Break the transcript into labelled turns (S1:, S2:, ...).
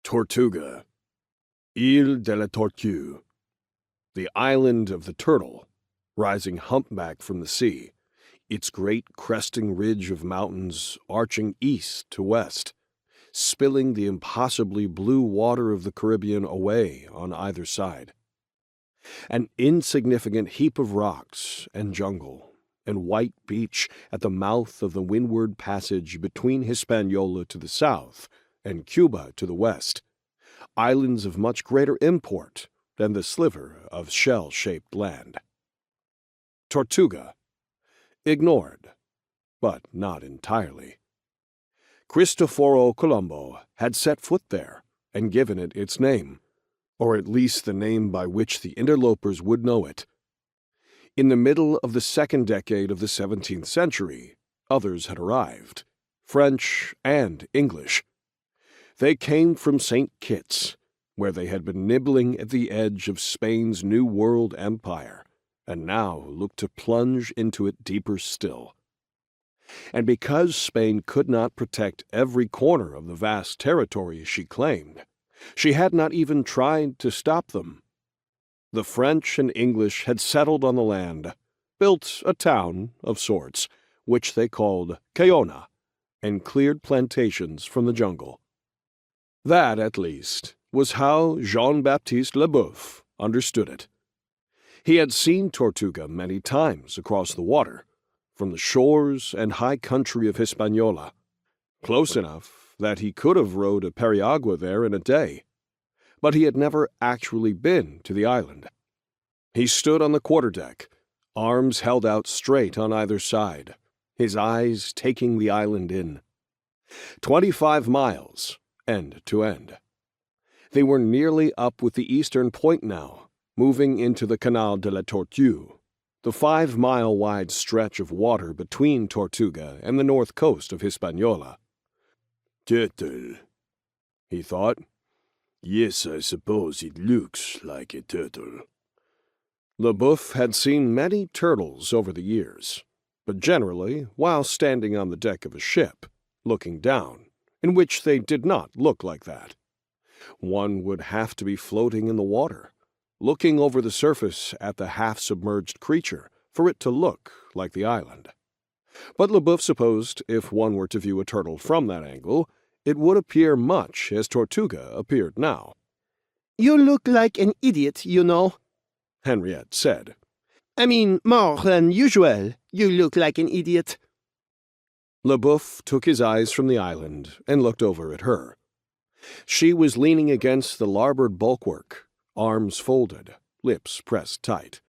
S1: Tortuga, Île de la Tortue, the island of the turtle, rising humpback from the sea, its great cresting ridge of mountains arching east to west, spilling the impossibly blue water of the Caribbean away on either side. An insignificant heap of rocks and jungle and white beach at the mouth of the windward passage between Hispaniola to the south and Cuba to the west, islands of much greater import than the sliver of shell-shaped land. Tortuga, ignored, but not entirely. Cristoforo Colombo had set foot there and given it its name, or at least the name by which the interlopers would know it. In the middle of the second decade of the 17th century, others had arrived, French and English. They came from St. Kitts, where they had been nibbling at the edge of Spain's New World empire, and now looked to plunge into it deeper still. And because Spain could not protect every corner of the vast territory she claimed, she had not even tried to stop them. The French and English had settled on the land, built a town of sorts, which they called Cayona, and cleared plantations from the jungle. That, at least, was how Jean-Baptiste LeBoeuf understood it. He had seen Tortuga many times across the water, from the shores and high country of Hispaniola, close enough that he could have rowed a periagua there in a day, but he had never actually been to the island. He stood on the quarterdeck, arms held out straight on either side, his eyes taking the island in. 25 miles, end to end. They were nearly up with the eastern point now, moving into the Canal de la Tortue, the 5-mile-wide stretch of water between Tortuga and the north coast of Hispaniola.
S2: Turtle, he thought. Yes, I suppose it looks like a turtle.
S1: LeBoeuf had seen many turtles over the years, but generally while standing on the deck of a ship, looking down, in which they did not look like that. One would have to be floating in the water, looking over the surface at the half-submerged creature for it to look like the island. But LeBoeuf supposed if one were to view a turtle from that angle, it would appear much as Tortuga appeared now.
S3: "You look like an idiot, you know,"
S1: Henriette said.
S3: "I mean, more than usual, you look like an idiot."
S1: LeBoeuf took his eyes from the island and looked over at her. She was leaning against the larboard bulwark, arms folded, lips pressed tight.